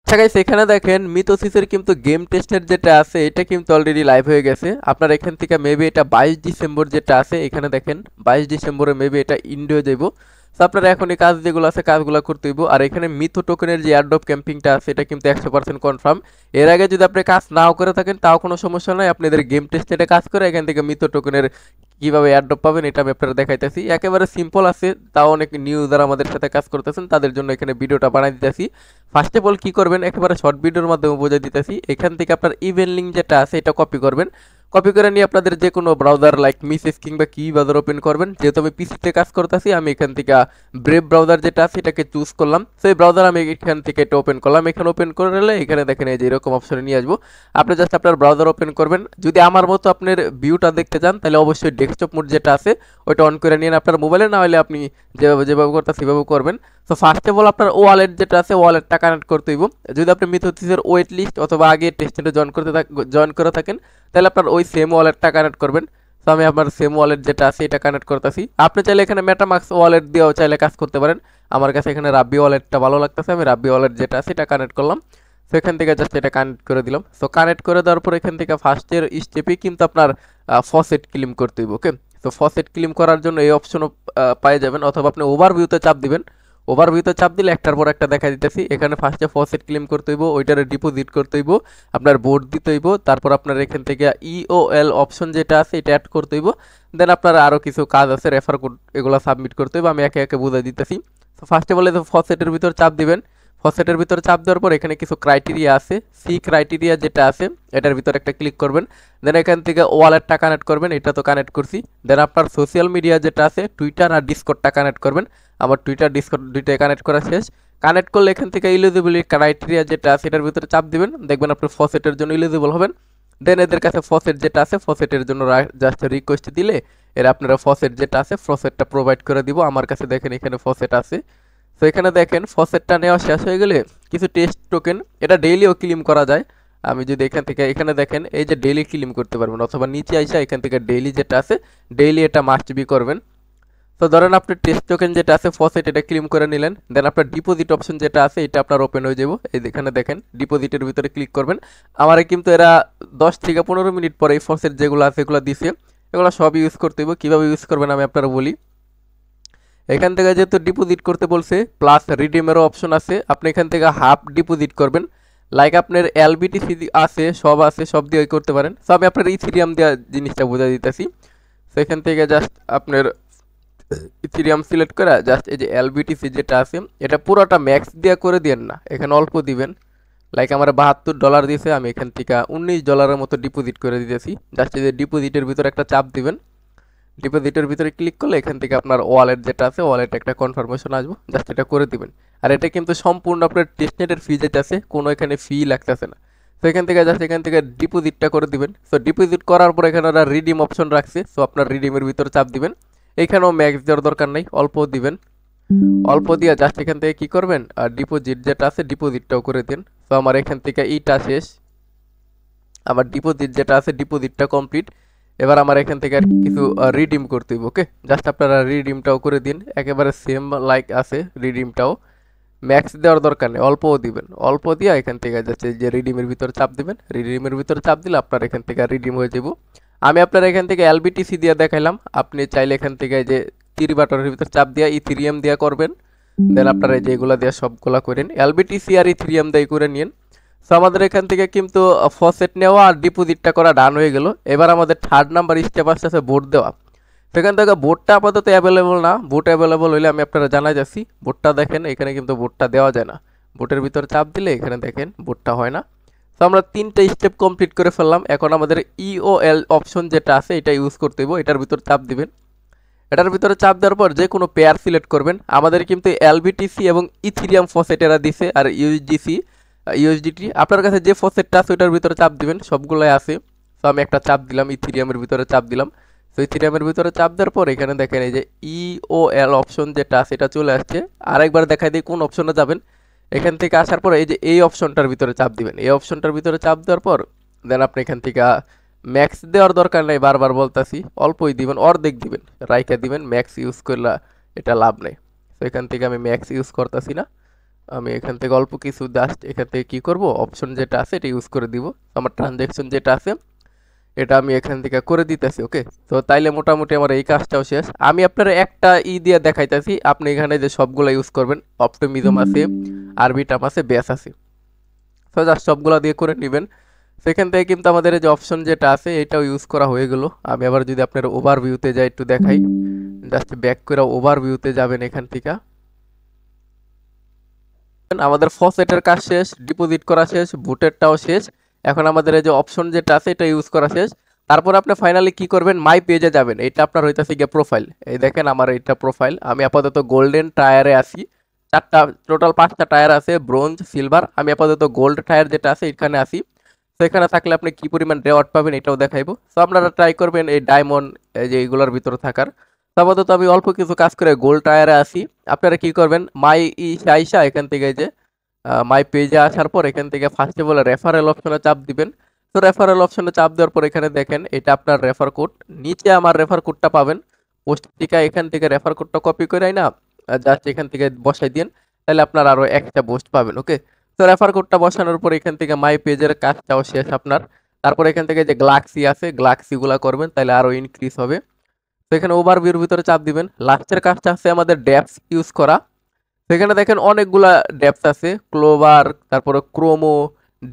আচ্ছা গাইস, এখানে দেখেন মিথোসিসের কিন্তু গেম টেস্টের যেটা আছে এটা কিন্তু অলরেডি লাইভ হয়ে গেছে। আপনার এখান থেকে মেবি এটা 22 ডিসেম্বর যেটা আছে, এখানে দেখেন 22 ডিসেম্বরে মেবি এটা ইন্ডিয়া যাইব। তো আপনারা এখন এই কাজ যেগুলো আছে কাজগুলো করতে হইব। আর এখানে মিথো টোকেনের যে এয়ারড্রপ ক্যাম্পিংটা আছে এটা কিন্তু 100% কনফার্ম। এর আগে যদি আপনি কাজ নাও করে থাকেন তাও কোনো সমস্যা নাই, আপনাদের গেম টেস্টে এটা কাজ করে এখান থেকে মিথো টোকেনের কিভাবে এয়ারড্রপ পাবেন এটা আমি আপনারা দেখাইতেছি। একেবারে সিম্পল আছে, তাও অনেক নিউ যারা আমাদের সাথে কাজ করতেছেন তাদের জন্য এখানে ভিডিওটা বানাই দিতেছি। ফার্স্ট অফ অল কি করবেন, একেবারে শর্ট ভিডিওর মাধ্যমে বোঝাই দিতেছি। এখান থেকে আপনার ইভেন্ট লিঙ্ক যেটা আছে এটা কপি করবেন। কপি করে নিয়ে আপনাদের যে কোনো ব্রাউজার লাইক মিসেস কিংবা কি ব্রাউজার ওপেন করবেন। যেহেতু আমি পিসিতে কাজ করতেছি আমি এখান থেকে ব্রেভ ব্রাউজার যেটা আছে এটাকে চুজ করলাম। সেই ব্রাউজার আমি এখান থেকে এটা ওপেন করলাম। এখানে ওপেন করলে এখানে দেখেন এই যে এরকম অপশনে নিয়ে আসবো। আপনি জাস্ট আপনার ব্রাউজার ওপেন করবেন। যদি আমার মতো আপনার ভিউটা দেখতে চান তাহলে অবশ্যই ডেস্কটপ মোড যেটা আছে ওইটা অন করে নিন আপনার মোবাইলে, না হলে আপনি যেভাবে যেভাবে করতে সেভাবে করবেন। তো ফার্স্ট অফ অল আপনার ওয়ালেট যেটা আছে ওয়ালেটটা কানেক্ট করতে হইব। যদি আপনি মিথোসিসের ওয়েট লিস্ট অথবা আগে টেস্টে জয়েন করে থাকেন তাহলে আপনার ওই সেম ওয়ালেটটা কানেক্ট করবেন। তো আমি আমার সেম ওয়ালেট যেটা আছে এটা কানেক্ট করতেছি। আপনি চাইলে এখানে মেটামাক্স ওয়ালেট দিয়েও চাইলে কাজ করতে পারেন। আমার কাছে এখানে রাব্বি ওয়ালেটটা ভালো লাগতেছে, আমি রাব্বি ওয়ালেট যেটা আছে এটা কানেক্ট করলাম। তো এখান থেকে জাস্ট এটা কানেক্ট করে দিলাম। তো কানেক্ট করে দেওয়ার পর এখান থেকে ফার্স্টের স্টেপেই কিন্তু আপনার ফসেট ক্লেম করতে হইব। ওকে, তো ফসেট ক্লেম করার জন্য এই অপশনও পেয়ে যাবেন, অথবা আপনি ওভারভিউতে চাপ দিবেন। ওভারভিউতে চাপ দিলে একটার পর একটা দেখা দিতেছি। এখানে ফার্স্টে ফসেট ক্লেম করতে হইব, ওইটারে ডিপোজিট করতে হইব, আপনার বোর্ড দিতে হইব, তারপর আপনার এখান থেকে ইওএল অপশন যেটা আছে এটা অ্যাড করতে হইব। দেন আপনার আরও কিছু কাজ আছে, রেফার কোড এগুলো সাবমিট করতে হইব। আমি একে একে বুঝাই দিতেছি। তো ফার্স্টে বলে তো ফসেটের ভিতর চাপ দিবেন। ফসেটের ভিতরে চাপ দেওয়ার পর এখানে কিছু ক্রাইটেরিয়া আছে, সি ক্রাইটেরিয়া যেটা আছে এটার ভিতরে একটা ক্লিক করবেন। দেন এখান থেকে ওয়ালেটটা কানেক্ট করবেন, এটা তো কানেক্ট করছি। দেন আপনার সোশ্যাল মিডিয়া যেটা আছে টুইটার আর ডিসকর্ডটা কানেক্ট করবেন। আমার টুইটার ডিসকর্ড দুইটাই কানেক্ট করা শেষ। কানেক্ট করলে এখান থেকে ইলিজিবিলিটি ক্রাইটেরিয়া যেটা আছে এটার ভিতরে চাপ দিবেন, দেখবেন আপনি ফসেটের জন্য ইলিজিবল হবেন। দেন এদের কাছে ফসেট যেটা আছে ফসেটের জন্য জাস্ট রিকোয়েস্ট দিলে এরা আপনারা ফসেট যেটা আছে ফসেটটা প্রোভাইড করে দিব। আমার কাছে দেখেন এখানে ফসেট আছে। তো এখানে দেখেন ফসেটটা নেওয়া শেষ হয়ে গেলে কিছু টেস্ট টোকেন, এটা ডেইলিও ক্লেম করা যায়। আমি যদি এখান থেকে এখানে দেখেন এই যে ডেইলি ক্লেম করতে পারবেন, অথবা নিচে আইসা এখান থেকে ডেইলি যেটা আছে ডেইলি এটা মাস্ট বি করবেন। তো ধরেন আপনি টেস্ট টোকেন যেটা আছে ফসেট এটা ক্লেম করে নিলেন। দেন আপনার ডিপোজিট অপশন যেটা আছে এটা আপনার ওপেন হয়ে যাবো। এই এখানে দেখেন ডিপোজিটের ভিতরে ক্লিক করবেন। আমারে কিন্তু এরা 10 থেকে 15 মিনিট পরে এই ফসেট যেগুলো আছে এগুলো দিছে, এগুলো সব ইউজ করতে হইব। কীভাবে ইউজ করবেন আমি আপনারা বলি। এখান থেকে যেহেতু ডিপোজিট করতে বলছে প্লাস রিডিমেরও অপশন আছে, আপনি এখান থেকে হাফ ডিপোজিট করবেন। লাইক আপনার এলবিটিসি আছে সব দিয়ে করতে পারেন। সো আমি আপনার ইথিরিয়াম দেওয়া জিনিসটা বোঝা দিতেছি। তো এখান থেকে জাস্ট আপনার ইথিরিয়াম সিলেক্ট করে জাস্ট এই যে এলবিটিসি যেটা আছে এটা পুরোটা ম্যাক্স দিয়ে করে দিয়েন না, এখানে অল্প দিবেন। লাইক আমার $72 দিয়েছে, আমি এখান থেকে $19 মতো ডিপোজিট করে দিতেছি। জাস্ট এই যে ডিপোজিটের ভিতরে একটা চাপ দিবেন। ডিপোজিটের ভিতরে ক্লিক করলে এখান থেকে আপনার ওয়ালেট যেটা আছে ওয়ালেট একটা কনফার্মেশন আসবো, জাস্ট এটা করে দিবেন। আর এটা কিন্তু সম্পূর্ণ আপনার টেস্টনেটের ফি যেটা আছে কোনো এখানে ফি লাগতেছে না। তো এখান থেকে জাস্ট এখান থেকে ডিপোজিটটা করে দিবেন। সো ডিপোজিট করার পর এখানে ওরা রিডিম অপশন রাখছে, সো আপনার রিডিমের ভিতরে চাপ দিবেন। এখানেও ম্যাক্স দেওয়ার দরকার নাই, অল্প দিবেন। অল্প দিয়ে জাস্ট এখান থেকে কি করবেন আর ডিপোজিট যেটা আছে ডিপোজিটটাও করে দিন। তো আমার এখান থেকে ইটা শেষ, আমার ডিপোজিট যেটা আছে ডিপোজিটটা কমপ্লিট। এবার আমার এখান থেকে আর কিছু রিডিম করতে হইব। ওকে, জাস্ট আপনারা রিডিমটাও করে দিন, একেবারে সেম লাইক আছে রিডিমটাও। ম্যাক্স দেওয়ার দরকার নেই, অল্পও দিবেন। অল্প দিয়ে এখান থেকে যাচ্ছে যে রিডিমের ভিতরে চাপ দিবেন। রিডিমের ভিতরে চাপ দিলে আপনার এখান থেকে রিডিম হয়ে যাব। আমি আপনার এখান থেকে এলবিটিসি দিয়ে দেখাইলাম, আপনি চাইলে এখান থেকে যে তীর বাটনের ভিতরে চাপ দিয়ে ইথিরিয়াম দিয়ে করবেন। দেন আপনারা এই যে এগুলা দিয়ে সবগুলা করেন, এলবিটিসি আর ইথিরিয়াম দিয়ে করে নিন। সো আমাদের এখান থেকে কিন্তু ফসেট নেওয়া আর ডিপোজিটটা করা ডান হয়ে গেল। এবার আমাদের থার্ড নাম্বার স্টেপ আসছে ভোট দেওয়া। সেখান থেকে ভোটটা আপাতত অ্যাভেলেবল না, ভোট অ্যাভেলেবল হইলে আমি আপনারা জানাই যাচ্ছি। ভোটটা দেখেন এখানে কিন্তু ভোটটা দেওয়া যায় না, ভোটের ভিতরে চাপ দিলে এখানে দেখেন ভোটটা হয় না। তো আমরা 3টা স্টেপ কমপ্লিট করে ফেললাম। এখন আমাদের ইওএল অপশন যেটা আছে এটা ইউজ করতে হইব, এটার ভিতর চাপ দিবেন। এটার ভিতরে চাপ দেওয়ার পর যে কোনো পেয়ার সিলেক্ট করবেন। আমাদের কিন্তু এলবিটিসি এবং ইথিরিয়াম ফসেট এরা দিছে, আর ইউএসডিটি আপনার কাছে যে ফসেটটা আছে ওইটার ভিতরে চাপ দিবেন, সবগুলোই আছে। তো আমি একটা চাপ দিলাম, ইথিরিয়ামের ভিতরে চাপ দিলাম। তো ইথিরিয়ামের ভিতরে চাপ দেওয়ার পর এখানে দেখেন এই যে ইওএল অপশন যেটা আছে এটা চলে আসছে। আরেকবার দেখাই দিই কোন অপশনে যাবেন। এখান থেকে আসার পর এই যে এই অপশনটার ভিতরে চাপ দিবেন। এই অপশনটার ভিতরে চাপ দেওয়ার পর দেন আপনি এখান থেকে ম্যাক্স দেওয়ার দরকার নেই, বারবার বলতাছি, অল্পই দিবেন, অর্ধেক দিবেন, রাইখা দিবেন। ম্যাক্স ইউজ করলে এটা লাভ নেই। তো এখান থেকে আমি ম্যাক্স ইউজ করতেছি না, আমি এখান থেকে অল্প কিছু জাস্ট এখান থেকে কি করব, অপশন যেটা আছে এটা ইউজ করে দিব। আমার ট্রানজ্যাকশন যেটা আছে এটা আমি এখান থেকে করে দিতেছি। ওকে, তো তাইলে মোটামুটি আমার এই কাজটাও শেষ। আমি আপনার একটা দিয়ে দেখাইতেছি, আপনি এখানে যে সবগুলো ইউজ করবেন, অপটিমিজম আছে, আরবিটাম আছে, বেস আছে, তো জাস্ট সবগুলো দিয়ে করে নেবেন। সেখান থেকে কিন্তু আমাদের এই যে অপশন যেটা আছে এটাও ইউজ করা হয়ে গেল। আমি আবার যদি আপনার ওভারভিউতে যাই একটু দেখাই, জাস্ট ব্যাক করে ওভারভিউতে যাবেন। এখান থেকে আমাদের ফসেটের কাজ শেষ, ডিপোজিট করা শেষ, বুটেরটাও শেষ। এখন আমাদের এই যে অপশন যেটা আছে এটা ইউজ করা শেষ। তারপর আপনি ফাইনালি কি করবেন, মাই পেজে যাবেন। এটা আপনার হইতাছে গিয়ে প্রোফাইল। এই দেখেন আমার এটা প্রোফাইল। আমি আপাতত গোল্ডেন টায়ারে আছি। চারটা টোটাল 5টা টায়ার আছে, ব্রোঞ্জ, সিলভার। আমি আপাতত গোল্ড টায়ার যেটা আছে এখানে আছি। তো এখানে থাকলে আপনি কি পরিমাণ রেওয়ার্ড পাবেন এটাও দেখাইবো। তো আপনারা ট্রাই করবেন এই ডায়মন্ড এই যে এইগুলোর ভিতরে থাকার। তো আপাতত আমি অল্প কিছু কাজ করে গোল্ড টায়ারে আছি। আপনারা কি করবেন, মাই আইসা এখান থেকে এই যে মাই পেজে আসার পর এখান থেকে ফার্স্টে বলে রেফারেল অপশনে চাপ দিবেন। তো রেফারেল অপশনে চাপ দেওয়ার পর এখানে দেখেন এটা আপনার রেফার কোড। নিচে আমার রেফার কোডটা পাবেন। পোস্ট থেকে এখান থেকে রেফার কোডটা কপি করে না জাস্ট এখান থেকে বসাই দিন, তাহলে আপনার আরো একটা বুস্ট পাবেন। ওকে, তো রেফার কোডটা বসানোর পর এখান থেকে মাই পেজের কাজটাও শেষ আপনার। তারপর এখান থেকে যে গ্লাক্সি আছে গ্লাক্সি গুলা করবেন, তাহলে আরো ইনক্রিজ হবে। তো এখানে ওভারভিউর ভিতরে চাপ দিবেন। লাস্টের কাজটা আছে আমাদের ড্যাপস ইউজ করা। সেখানে দেখেন অনেকগুলা ডেপস আছে, ক্লোভার, তারপরে ক্রোমো,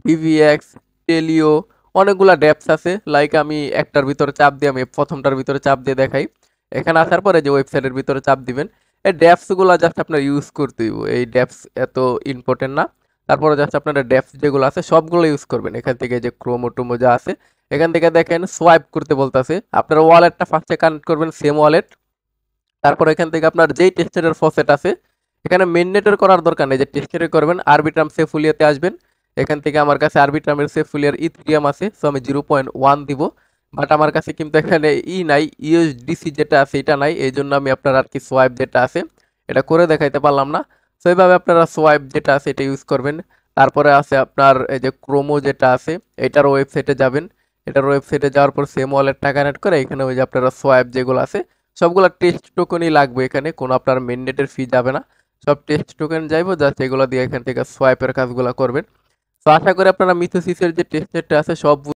ডিভিএক্স, টেলিও, অনেকগুলা ডেপস আছে। লাইক আমি একটার ভিতরে চাপ দিয়ে আমি প্রথমটার ভিতরে চাপ দিয়ে দেখাই। এখানে আসার পরে যে ওয়েবসাইটের ভিতরে চাপ দিবেন, এই ডেপস গুলা জাস্ট আপনার ইউজ করতে হইব। এই ডেপস এত ইম্পর্টেন্ট না। তারপরে জাস্ট আপনারা ডেপস যেগুলো আছে সবগুলো ইউজ করবেন। এখান থেকে যে ক্রোমো টোমো যা আছে এখান থেকে দেখেন সোয়াইপ করতে বলতেছে। আপনার ওয়ালেটটা ফার্স্টে কানেক্ট করবেন, সেম ওয়ালেট। তারপর এখান থেকে আপনার যেই টেস্টের ফসেট আছে এখানে মেননেটের করার দরকার নেই, যে টেস্টের করবেন আরবিট্রাম সেফুলিয়াতে আসবেন। এখান থেকে আমার কাছে আরবিট্রামের সেফুলিয়ার ইথিরিয়াম আছে, সো আমি 0.1 দিব। বাট আমার কাছে কিন্তু এখানে নাই, ইউএসডিসি যেটা আছে এটা নাই, এই জন্য আমি আপনার আর কি সোয়াইপ যেটা আছে এটা করে দেখাইতে পারলাম না। তো এইভাবে আপনারা সোয়াইপ যেটা আছে এটা ইউজ করবেন। তারপরে আছে আপনার এই যে ক্রোমো যেটা আছে এটার ওয়েবসাইটে যাবেন। এটার ওয়েবসাইটে যাওয়ার পর সেম ওয়ালেটটা কানেক্ট করে এখানে ওই যে আপনারা সোয়াইপ যেগুলো আছে সবগুলো টেস্ট টোকেনই লাগবে। এখানে কোনো আপনার মেননেটের ফি যাবে না, সব টেস্ট টোকেন যাইবো, জাস্ট এগুলো দিয়ে এখান থেকে সোয়াইপের কাজগুলো করবেন। তো আশা করি আপনারা মিথোসিসের যে টেস্টেরটা আছে সব